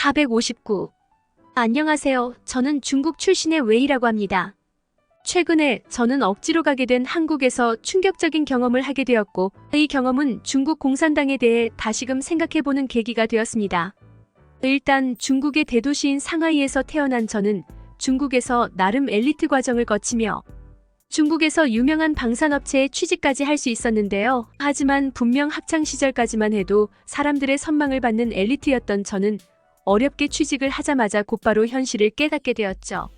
459. 안녕하세요. 저는 중국 출신의 웨이라고 합니다. 최근에 저는 억지로 가게 된 한국에서 충격적인 경험을 하게 되었고, 이 경험은 중국 공산당에 대해 다시금 생각해보는 계기가 되었습니다. 일단 중국의 대도시인 상하이에서 태어난 저는 중국에서 나름 엘리트 과정을 거치며 중국에서 유명한 방산업체에 취직까지 할 수 있었는데요. 하지만 분명 학창시절까지만 해도 사람들의 선망을 받는 엘리트였던 저는 어렵게 취직을 하자마자 곧바로 현실을 깨닫게 되었죠.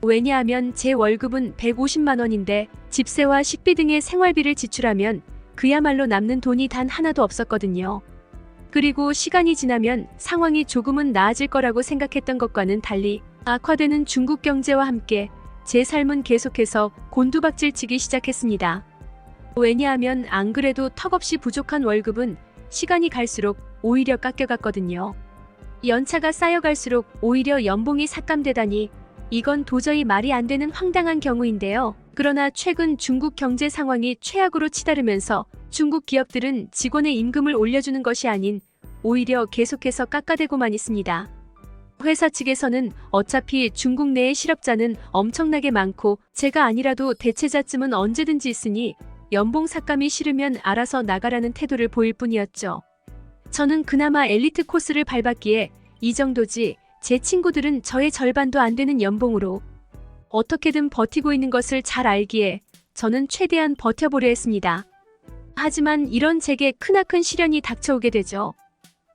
왜냐하면 제 월급은 150만 원인데 집세와 식비 등의 생활비를 지출하면 그야말로 남는 돈이 단 하나도 없었거든요. 그리고 시간이 지나면 상황이 조금은 나아질 거라고 생각했던 것과는 달리 악화되는 중국 경제와 함께 제 삶은 계속해서 곤두박질치기 시작했습니다. 왜냐하면 안 그래도 턱없이 부족한 월급은 시간이 갈수록 오히려 깎여갔거든요. 연차가 쌓여갈수록 오히려 연봉이 삭감되다니 이건 도저히 말이 안 되는 황당한 경우인데요. 그러나 최근 중국 경제 상황이 최악으로 치달으면서 중국 기업들은 직원의 임금을 올려주는 것이 아닌 오히려 계속해서 깎아대고만 있습니다. 회사 측에서는 어차피 중국 내의 실업자는 엄청나게 많고 제가 아니라도 대체자쯤은 언제든지 있으니 연봉 삭감이 싫으면 알아서 나가라는 태도를 보일 뿐이었죠. 저는 그나마 엘리트 코스를 밟았기에 이 정도지 제 친구들은 저의 절반도 안 되는 연봉으로 어떻게든 버티고 있는 것을 잘 알기에 저는 최대한 버텨보려 했습니다. 하지만 이런 제게 크나큰 시련이 닥쳐오게 되죠.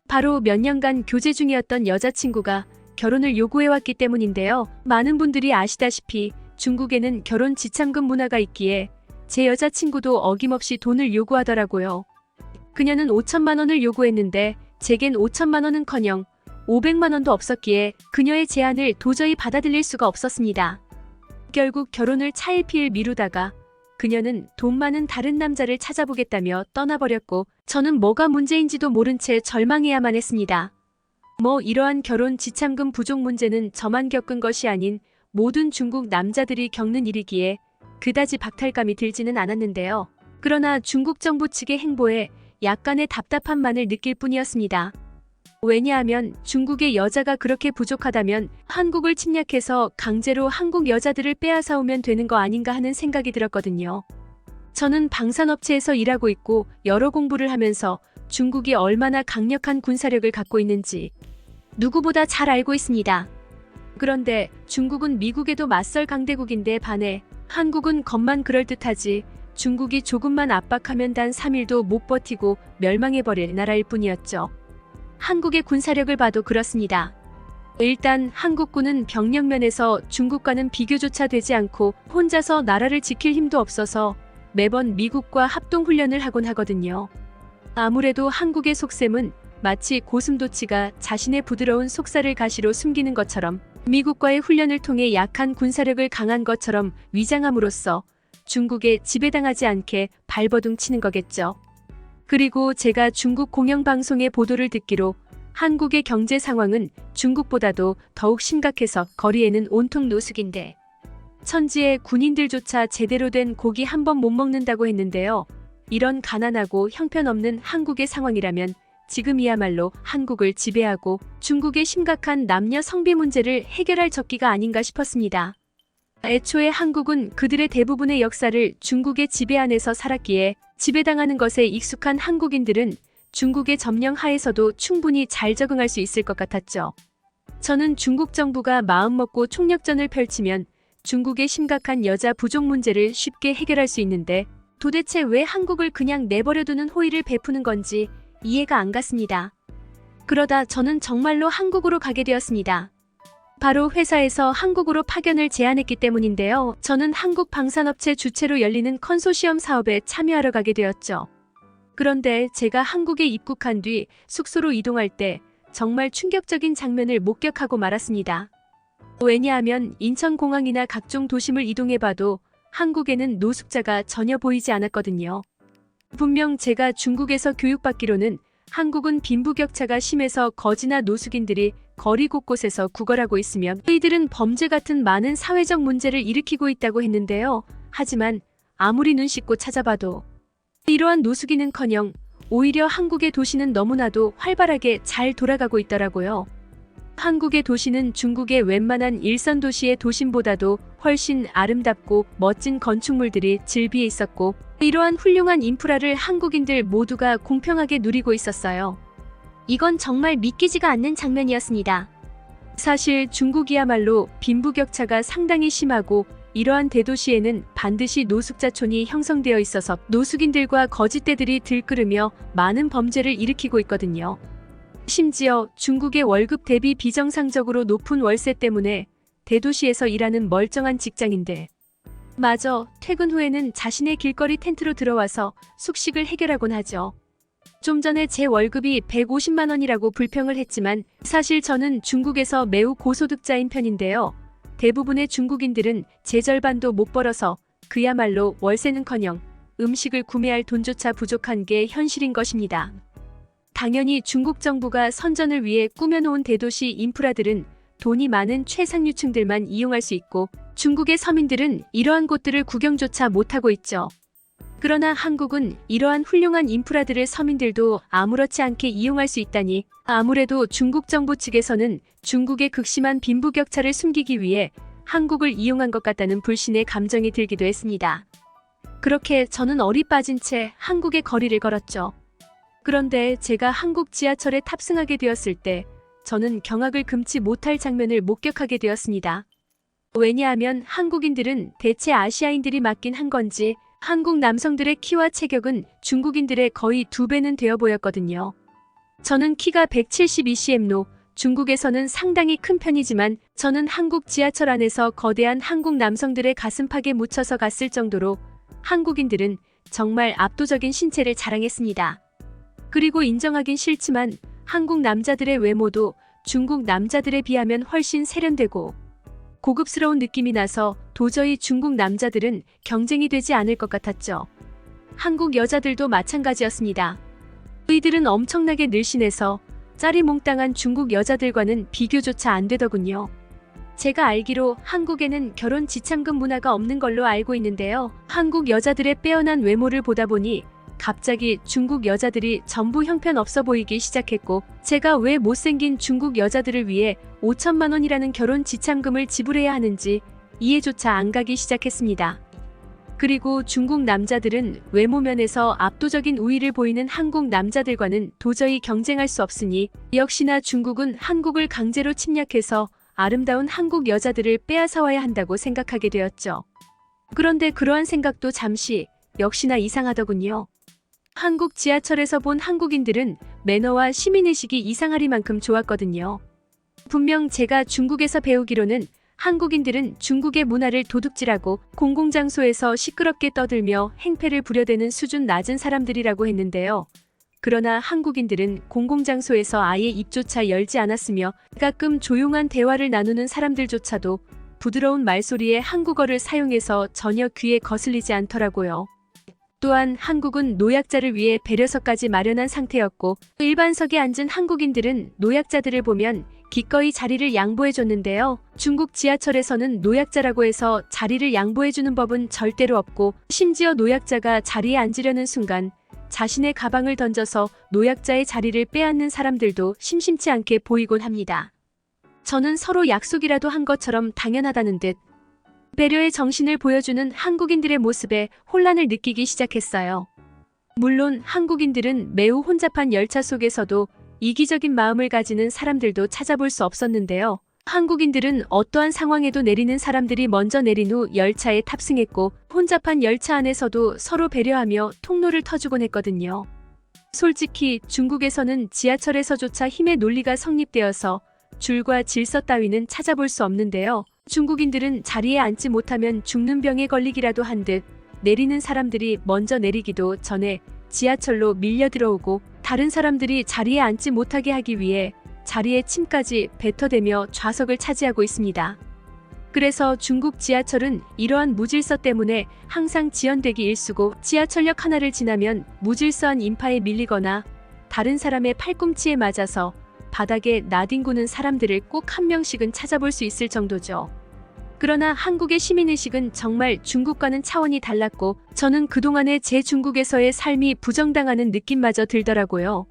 바로 몇 년간 교제 중이었던 여자친구가 결혼을 요구해왔기 때문인데요. 많은 분들이 아시다시피 중국에는 결혼 지참금 문화가 있기에 제 여자친구도 어김없이 돈을 요구하더라고요. 그녀는 5천만 원을 요구했는데 제겐 5천만 원은커녕 500만 원도 없었기에 그녀의 제안을 도저히 받아들일 수가 없었습니다. 결국 결혼을 차일피일 미루다가 그녀는 돈 많은 다른 남자를 찾아보겠다며 떠나버렸고 저는 뭐가 문제인지도 모른 채 절망해야만 했습니다. 이러한 결혼 지참금 부족 문제는 저만 겪은 것이 아닌 모든 중국 남자들이 겪는 일이기에 그다지 박탈감이 들지는 않았는데요. 그러나 중국 정부 측의 행보에 약간의 답답함만을 느낄 뿐이었습니다. 왜냐하면 중국의 여자가 그렇게 부족하다면 한국을 침략해서 강제로 한국 여자들을 빼앗아오면 되는 거 아닌가 하는 생각이 들었거든요. 저는 방산업체에서 일하고 있고 여러 공부를 하면서 중국이 얼마나 강력한 군사력을 갖고 있는지 누구보다 잘 알고 있습니다. 그런데 중국은 미국에도 맞설 강대국인데 반해 한국은 겉만 그럴듯하지 중국이 조금만 압박하면 단 3일도 못 버티고 멸망해버릴 나라일 뿐이었죠. 한국의 군사력을 봐도 그렇습니다. 일단 한국군은 병력면에서 중국과는 비교조차 되지 않고 혼자서 나라를 지킬 힘도 없어서 매번 미국과 합동훈련을 하곤 하거든요. 아무래도 한국의 속셈은 마치 고슴도치가 자신의 부드러운 속살을 가시로 숨기는 것처럼 미국과의 훈련을 통해 약한 군사력을 강한 것처럼 위장함으로써 중국에 지배당하지 않게 발버둥 치는 거겠죠. 그리고 제가 중국 공영방송의 보도를 듣기로 한국의 경제 상황은 중국보다도 더욱 심각해서 거리에는 온통 노숙인데 천지의 군인들조차 제대로 된 고기 한 번 못 먹는다고 했는데요. 이런 가난하고 형편없는 한국의 상황이라면 지금이야말로 한국을 지배하고 중국의 심각한 남녀 성비 문제를 해결할 적기가 아닌가 싶었습니다. 애초에 한국은 그들의 대부분의 역사를 중국의 지배 안에서 살았기에 지배당하는 것에 익숙한 한국인들은 중국의 점령 하에서도 충분히 잘 적응할 수 있을 것 같았죠. 저는 중국 정부가 마음먹고 총력전을 펼치면 중국의 심각한 여자 부족 문제를 쉽게 해결할 수 있는데 도대체 왜 한국을 그냥 내버려두는 호의를 베푸는 건지 이해가 안 갔습니다. 그러다 저는 정말로 한국으로 가게 되었습니다. 바로 회사에서 한국으로 파견을 제안했기 때문인데요. 저는 한국 방산업체 주최로 열리는 컨소시엄 사업에 참여하러 가게 되었죠. 그런데 제가 한국에 입국한 뒤 숙소로 이동할 때 정말 충격적인 장면을 목격하고 말았습니다. 왜냐하면 인천공항이나 각종 도심을 이동해봐도 한국에는 노숙자가 전혀 보이지 않았거든요. 분명 제가 중국에서 교육받기로는 한국은 빈부격차가 심해서 거지나 노숙인들이 거리 곳곳에서 구걸하고 있으며 이들은 범죄 같은 많은 사회적 문제를 일으키고 있다고 했는데요. 하지만 아무리 눈 씻고 찾아봐도 이러한 노숙인은커녕 오히려 한국의 도시는 너무나도 활발하게 잘 돌아가고 있더라고요. 한국의 도시는 중국의 웬만한 일선 도시의 도심보다도 훨씬 아름답고 멋진 건축물들이 즐비해 있었고, 이러한 훌륭한 인프라를 한국인들 모두가 공평하게 누리고 있었어요. 이건 정말 믿기지가 않는 장면이었습니다. 사실 중국이야말로 빈부격차가 상당히 심하고, 이러한 대도시에는 반드시 노숙자촌이 형성되어 있어서 노숙인들과 거짓대들이 들끓으며 많은 범죄를 일으키고 있거든요. 심지어 중국의 월급 대비 비정상적으로 높은 월세 때문에 대도시에서 일하는 멀쩡한 직장인들 마저 퇴근 후에는 자신의 길거리 텐트로 들어와서 숙식을 해결하곤 하죠. 좀 전에 제 월급이 150만 원이라고 불평을 했지만 사실 저는 중국에서 매우 고소득자인 편인데요. 대부분의 중국인들은 제 절반도 못 벌어서 그야말로 월세는커녕 음식을 구매할 돈조차 부족한 게 현실인 것입니다. 당연히 중국 정부가 선전을 위해 꾸며놓은 대도시 인프라들은 돈이 많은 최상류층들만 이용할 수 있고, 중국의 서민들은 이러한 곳들을 구경조차 못하고 있죠. 그러나 한국은 이러한 훌륭한 인프라들을 서민들도 아무렇지 않게 이용할 수 있다니, 아무래도 중국 정부 측에서는 중국의 극심한 빈부격차를 숨기기 위해 한국을 이용한 것 같다는 불신의 감정이 들기도 했습니다. 그렇게 저는 어리 빠진 채 한국의 거리를 걸었죠. 그런데 제가 한국 지하철에 탑승하게 되었을 때 저는 경악을 금치 못할 장면을 목격하게 되었습니다. 왜냐하면 한국인들은 대체 아시아인들이 맡긴 한 건지 한국 남성들의 키와 체격은 중국인들의 거의 2배는 되어 보였거든요. 저는 키가 172cm로 중국에서는 상당히 큰 편이지만 저는 한국 지하철 안에서 거대한 한국 남성들의 가슴팍에 묻혀서 갔을 정도로 한국인들은 정말 압도적인 신체를 자랑했습니다. 그리고 인정하긴 싫지만 한국 남자들의 외모도 중국 남자들에 비하면 훨씬 세련되고 고급스러운 느낌이 나서 도저히 중국 남자들은 경쟁이 되지 않을 것 같았죠. 한국 여자들도 마찬가지였습니다. 의들은 엄청나게 늘씬해서 짜리몽땅한 중국 여자들과는 비교조차 안 되더군요. 제가 알기로 한국에는 결혼 지참금 문화가 없는 걸로 알고 있는데요. 한국 여자들의 빼어난 외모를 보다 보니 갑자기 중국 여자들이 전부 형편없어 보이기 시작했고, 제가 왜 못생긴 중국 여자들을 위해 5천만 원이라는 결혼 지참금을 지불해야 하는지 이해조차 안 가기 시작했습니다. 그리고 중국 남자들은 외모 면에서 압도적인 우위를 보이는 한국 남자들과는 도저히 경쟁할 수 없으니 역시나 중국은 한국을 강제로 침략해서 아름다운 한국 여자들을 빼앗아와야 한다고 생각하게 되었죠. 그런데 그러한 생각도 잠시 역시나 이상하더군요. 한국 지하철에서 본 한국인들은 매너와 시민의식이 이상하리만큼 좋았거든요. 분명 제가 중국에서 배우기로는 한국인들은 중국의 문화를 도둑질하고 공공장소에서 시끄럽게 떠들며 행패를 부려대는 수준 낮은 사람들이라고 했는데요. 그러나 한국인들은 공공장소에서 아예 입조차 열지 않았으며 가끔 조용한 대화를 나누는 사람들조차도 부드러운 말소리에 한국어를 사용해서 전혀 귀에 거슬리지 않더라고요. 또한 한국은 노약자를 위해 배려석까지 마련한 상태였고, 일반석에 앉은 한국인들은 노약자들을 보면 기꺼이 자리를 양보해줬는데요. 중국 지하철에서는 노약자라고 해서 자리를 양보해주는 법은 절대로 없고, 심지어 노약자가 자리에 앉으려는 순간 자신의 가방을 던져서 노약자의 자리를 빼앗는 사람들도 심심치 않게 보이곤 합니다. 저는 서로 약속이라도 한 것처럼 당연하다는 듯 배려의 정신을 보여주는 한국인들의 모습에 혼란을 느끼기 시작했어요. 물론 한국인들은 매우 혼잡한 열차 속에서도 이기적인 마음을 가지는 사람들도 찾아볼 수 없었는데요. 한국인들은 어떠한 상황에도 내리는 사람들이 먼저 내린 후 열차에 탑승했고, 혼잡한 열차 안에서도 서로 배려하며 통로를 터주곤 했거든요. 솔직히 중국에서는 지하철에서조차 힘의 논리가 성립되어서 줄과 질서 따위는 찾아볼 수 없는데요. 중국인들은 자리에 앉지 못하면 죽는 병에 걸리기라도 한 듯 내리는 사람들이 먼저 내리기도 전에 지하철로 밀려 들어오고, 다른 사람들이 자리에 앉지 못하게 하기 위해 자리에 침까지 뱉어대며 좌석을 차지하고 있습니다. 그래서 중국 지하철은 이러한 무질서 때문에 항상 지연되기 일쑤고, 지하철역 하나를 지나면 무질서한 인파에 밀리거나 다른 사람의 팔꿈치에 맞아서 바닥에 나뒹구는 사람들을 꼭 한 명씩은 찾아볼 수 있을 정도죠. 그러나 한국의 시민의식은 정말 중국과는 차원이 달랐고, 저는 그동안의 제 중국에서의 삶이 부정당하는 느낌마저 들더라고요.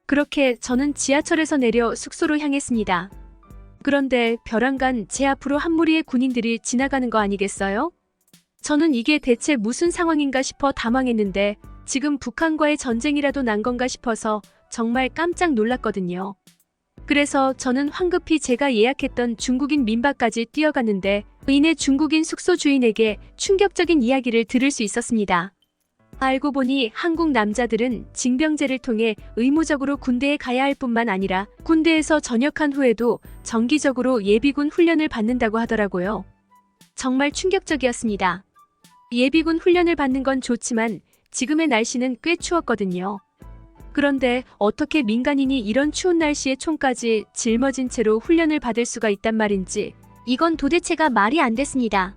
그렇게 저는 지하철에서 내려 숙소로 향했습니다. 그런데 벼랑간 제 앞으로 한 무리의 군인들이 지나가는 거 아니겠어요? 저는 이게 대체 무슨 상황인가 싶어 당황했는데 지금 북한과의 전쟁이라도 난 건가 싶어서 정말 깜짝 놀랐거든요. 그래서 저는 황급히 제가 예약했던 중국인 민박까지 뛰어갔는데 이내 중국인 숙소 주인에게 충격적인 이야기를 들을 수 있었습니다. 알고 보니 한국 남자들은 징병제를 통해 의무적으로 군대에 가야 할 뿐만 아니라 군대에서 전역한 후에도 정기적으로 예비군 훈련을 받는다고 하더라고요. 정말 충격적이었습니다. 예비군 훈련을 받는 건 좋지만 지금의 날씨는 꽤 추웠거든요. 그런데 어떻게 민간인이 이런 추운 날씨에 총까지 짊어진 채로 훈련을 받을 수가 있단 말인지 이건 도대체가 말이 안 됐습니다.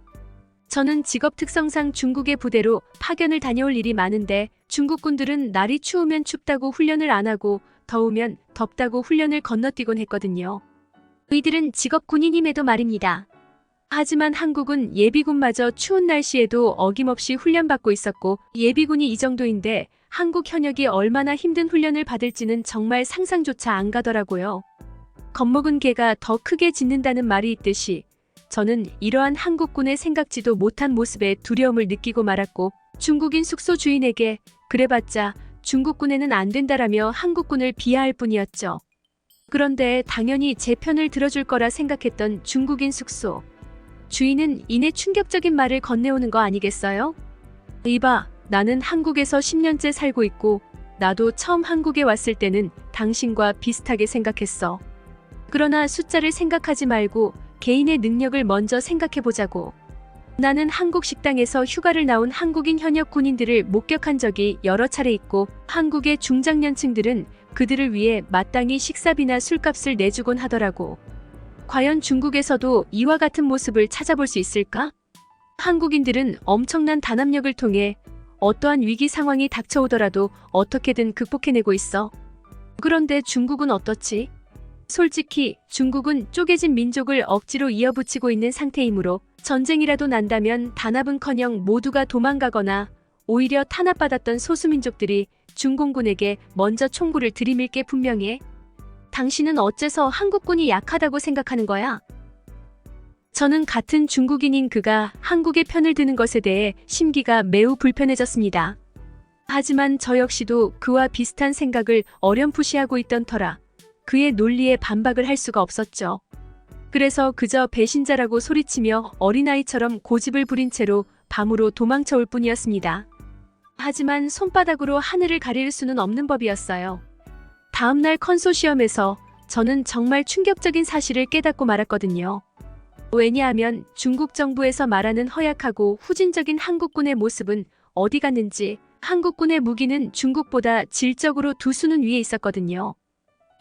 저는 직업 특성상 중국의 부대로 파견을 다녀올 일이 많은데 중국군들은 날이 추우면 춥다고 훈련을 안 하고 더우면 덥다고 훈련을 건너뛰곤 했거든요. 이들은 직업 군인임에도 말입니다. 하지만 한국은 예비군마저 추운 날씨에도 어김없이 훈련받고 있었고 예비군이 이 정도인데 한국 현역이 얼마나 힘든 훈련을 받을지는 정말 상상조차 안 가더라고요. 겁먹은 개가 더 크게 짖는다는 말이 있듯이 저는 이러한 한국군의 생각지도 못한 모습에 두려움을 느끼고 말았고 중국인 숙소 주인에게 그래봤자 중국군에는 안 된다라며 한국군을 비하할 뿐이었죠. 그런데 당연히 제 편을 들어줄 거라 생각했던 중국인 숙소 주인은 이내 충격적인 말을 건네오는 거 아니겠어요? 이봐, 나는 한국에서 10년째 살고 있고 나도 처음 한국에 왔을 때는 당신과 비슷하게 생각했어. 그러나 숫자를 생각하지 말고 개인의 능력을 먼저 생각해보자고. 나는 한국 식당에서 휴가를 나온 한국인 현역 군인들을 목격한 적이 여러 차례 있고 한국의 중장년층들은 그들을 위해 마땅히 식사비나 술값을 내주곤 하더라고. 과연 중국에서도 이와 같은 모습을 찾아볼 수 있을까? 한국인들은 엄청난 단합력을 통해 어떠한 위기 상황이 닥쳐오더라도 어떻게든 극복해내고 있어. 그런데 중국은 어떻지? 솔직히 중국은 쪼개진 민족을 억지로 이어붙이고 있는 상태이므로 전쟁이라도 난다면 단합은커녕 모두가 도망가거나 오히려 탄압받았던 소수민족들이 중공군에게 먼저 총구를 들이밀 게 분명해. 당신은 어째서 한국군이 약하다고 생각하는 거야? 저는 같은 중국인인 그가 한국의 편을 드는 것에 대해 심기가 매우 불편해졌습니다. 하지만 저 역시도 그와 비슷한 생각을 어렴풋이 하고 있던 터라 그의 논리에 반박을 할 수가 없었죠. 그래서 그저 배신자라고 소리치며 어린아이처럼 고집을 부린 채로 밤으로 도망쳐올 뿐이었습니다. 하지만 손바닥으로 하늘을 가릴 수는 없는 법이었어요. 다음날 컨소시엄에서 저는 정말 충격적인 사실을 깨닫고 말았거든요. 왜냐하면 중국 정부에서 말하는 허약하고 후진적인 한국군의 모습은 어디 갔는지 한국군의 무기는 중국보다 질적으로 두 수는 위에 있었거든요.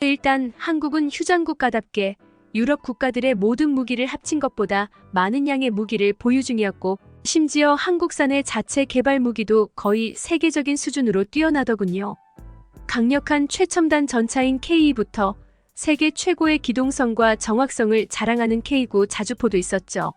일단 한국은 휴전국가답게 유럽 국가들의 모든 무기를 합친 것보다 많은 양의 무기를 보유 중이었고 심지어 한국산의 자체 개발 무기도 거의 세계적인 수준으로 뛰어나더군요. 강력한 최첨단 전차인 K2부터 세계 최고의 기동성과 정확성을 자랑하는 K9 자주포도 있었죠.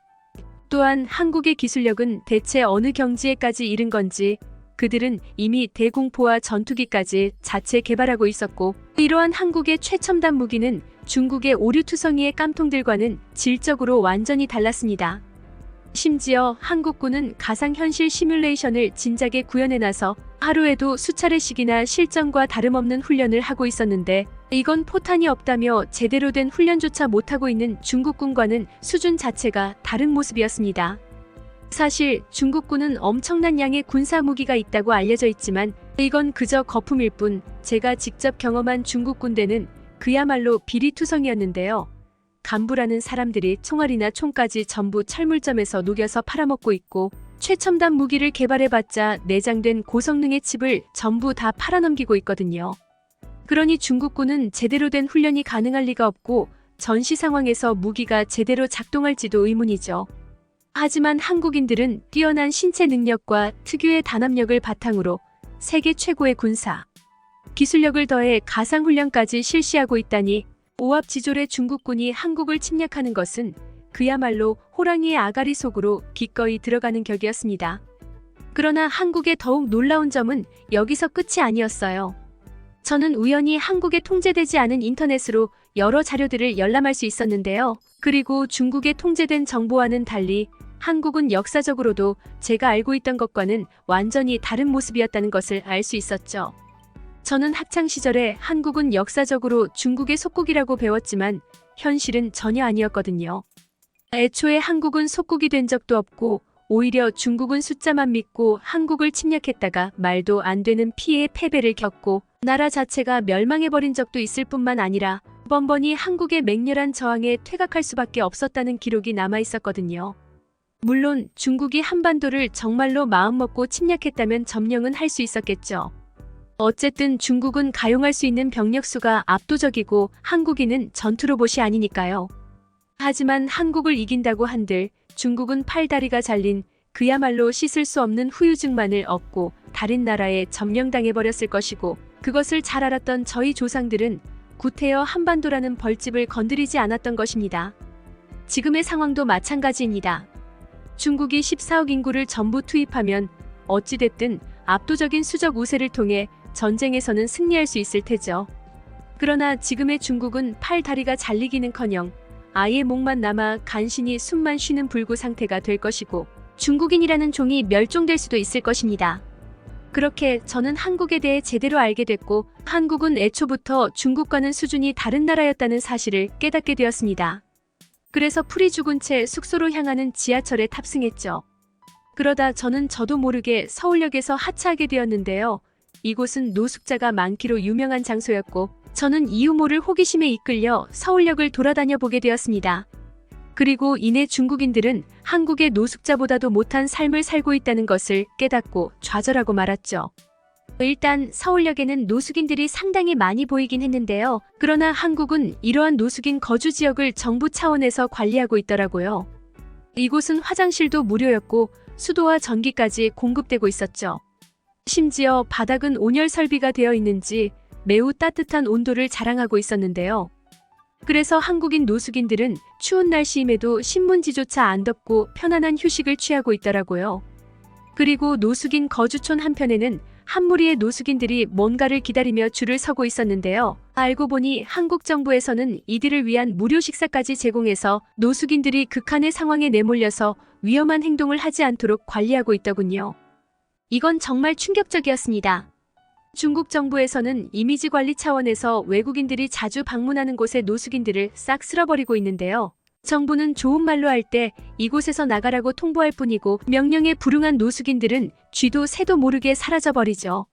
또한 한국의 기술력은 대체 어느 경지에까지 이른 건지 그들은 이미 대공포와 전투기까지 자체 개발하고 있었고 이러한 한국의 최첨단 무기는 중국의 오류투성이의 깜통들과는 질적으로 완전히 달랐습니다. 심지어 한국군은 가상현실 시뮬레이션을 진작에 구현해놔서 하루에도 수차례씩이나 실전과 다름없는 훈련을 하고 있었는데 이건 포탄이 없다며 제대로 된 훈련조차 못하고 있는 중국군과는 수준 자체가 다른 모습이었습니다. 사실 중국군은 엄청난 양의 군사 무기가 있다고 알려져 있지만 이건 그저 거품일 뿐 제가 직접 경험한 중국 군대는 그야말로 비리투성이었는데요. 간부라는 사람들이 총알이나 총까지 전부 철물점에서 녹여서 팔아먹고 있고 최첨단 무기를 개발해봤자 내장된 고성능의 칩을 전부 다 팔아넘기고 있거든요. 그러니 중국군은 제대로 된 훈련이 가능할 리가 없고 전시 상황에서 무기가 제대로 작동할지도 의문이죠. 하지만 한국인들은 뛰어난 신체 능력과 특유의 단합력을 바탕으로 세계 최고의 군사 기술력을 더해 가상훈련까지 실시하고 있다니 오합지졸의 중국군이 한국을 침략하는 것은 그야말로 호랑이의 아가리 속으로 기꺼이 들어가는 격이었습니다. 그러나 한국의 더욱 놀라운 점은 여기서 끝이 아니었어요. 저는 우연히 한국에 통제되지 않은 인터넷으로 여러 자료들을 열람할 수 있었는데요. 그리고 중국의 통제된 정보와는 달리 한국은 역사적으로도 제가 알고 있던 것과는 완전히 다른 모습이었다는 것을 알 수 있었죠. 저는 학창 시절에 한국은 역사적으로 중국의 속국이라고 배웠지만 현실은 전혀 아니었거든요. 애초에 한국은 속국이 된 적도 없고 오히려 중국은 숫자만 믿고 한국을 침략했다가 말도 안 되는 피해의 패배를 겪고 나라 자체가 멸망해버린 적도 있을 뿐만 아니라 번번이 한국의 맹렬한 저항에 퇴각할 수밖에 없었다는 기록이 남아있었거든요. 물론 중국이 한반도를 정말로 마음먹고 침략했다면 점령은 할 수 있었겠죠. 어쨌든 중국은 가용할 수 있는 병력수가 압도적이고 한국인은 전투 로봇이 아니니까요. 하지만 한국을 이긴다고 한들 중국은 팔다리가 잘린 그야말로 씻을 수 없는 후유증만을 얻고 다른 나라에 점령당해버렸을 것이고 그것을 잘 알았던 저희 조상들은 구태여 한반도라는 벌집을 건드리지 않았던 것입니다. 지금의 상황도 마찬가지입니다. 중국이 14억 인구를 전부 투입하면 어찌됐든 압도적인 수적 우세를 통해 전쟁에서는 승리할 수 있을 테죠. 그러나 지금의 중국은 팔다리가 잘리기는커녕 아예 목만 남아 간신히 숨만 쉬는 불구 상태가 될 것이고 중국인이라는 종이 멸종될 수도 있을 것입니다. 그렇게 저는 한국에 대해 제대로 알게 됐고 한국은 애초부터 중국과는 수준이 다른 나라였다는 사실을 깨닫게 되었습니다. 그래서 풀이 죽은 채 숙소로 향하는 지하철에 탑승했죠. 그러다 저는 저도 모르게 서울역에서 하차하게 되었는데요. 이곳은 노숙자가 많기로 유명한 장소였고 저는 이유 모를 호기심에 이끌려 서울역을 돌아다녀 보게 되었습니다. 그리고 이내 중국인들은 한국의 노숙자보다도 못한 삶을 살고 있다는 것을 깨닫고 좌절하고 말았죠. 일단 서울역에는 노숙인들이 상당히 많이 보이긴 했는데요. 그러나 한국은 이러한 노숙인 거주 지역을 정부 차원에서 관리하고 있더라고요. 이곳은 화장실도 무료였고 수도와 전기까지 공급되고 있었죠. 심지어 바닥은 온열 설비가 되어 있는지 매우 따뜻한 온도를 자랑하고 있었는데요. 그래서 한국인 노숙인들은 추운 날씨임에도 신문지조차 안 덮고 편안한 휴식을 취하고 있더라고요. 그리고 노숙인 거주촌 한편에는 한 무리의 노숙인들이 뭔가를 기다리며 줄을 서고 있었는데요. 알고 보니 한국 정부에서는 이들을 위한 무료 식사까지 제공해서 노숙인들이 극한의 상황에 내몰려서 위험한 행동을 하지 않도록 관리하고 있더군요. 이건 정말 충격적이었습니다. 중국 정부에서는 이미지 관리 차원에서 외국인들이 자주 방문하는 곳의 노숙인들을 싹 쓸어버리고 있는데요. 정부는 좋은 말로 할 때 이곳에서 나가라고 통보할 뿐이고 명령에 불응한 노숙인들은 쥐도 새도 모르게 사라져버리죠.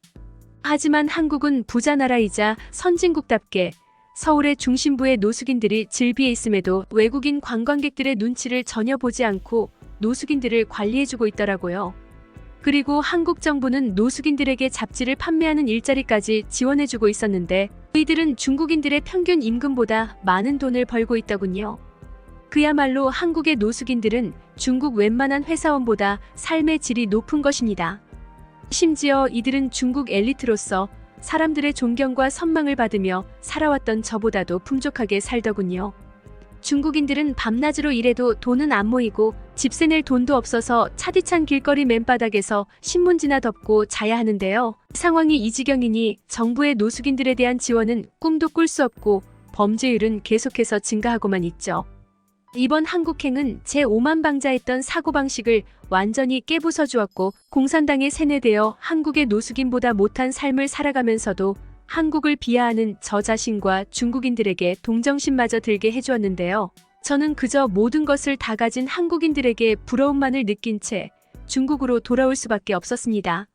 하지만 한국은 부자 나라이자 선진국답게 서울의 중심부의 노숙인들이 즐비해 있음에도 외국인 관광객들의 눈치를 전혀 보지 않고 노숙인들을 관리해주고 있더라고요. 그리고 한국 정부는 노숙인들에게 잡지를 판매하는 일자리까지 지원해주고 있었는데 이들은 중국인들의 평균 임금보다 많은 돈을 벌고 있더군요. 그야말로 한국의 노숙인들은 중국 웬만한 회사원보다 삶의 질이 높은 것입니다. 심지어 이들은 중국 엘리트로서 사람들의 존경과 선망을 받으며 살아왔던 저보다도 풍족하게 살더군요. 중국인들은 밤낮으로 일해도 돈은 안 모이고 집세 낼 돈도 없어서 차디찬 길거리 맨바닥에서 신문지나 덮고 자야 하는데요. 상황이 이 지경이니 정부의 노숙인들에 대한 지원은 꿈도 꿀 수 없고 범죄율은 계속해서 증가하고만 있죠. 이번 한국행은 제5만방자했던 사고방식을 완전히 깨부숴주었고 공산당에 세뇌되어 한국의 노숙인보다 못한 삶을 살아가면서도 한국을 비하하는 저 자신과 중국인들에게 동정심마저 들게 해주었는데요. 저는 그저 모든 것을 다 가진 한국인들에게 부러움만을 느낀 채 중국으로 돌아올 수밖에 없었습니다.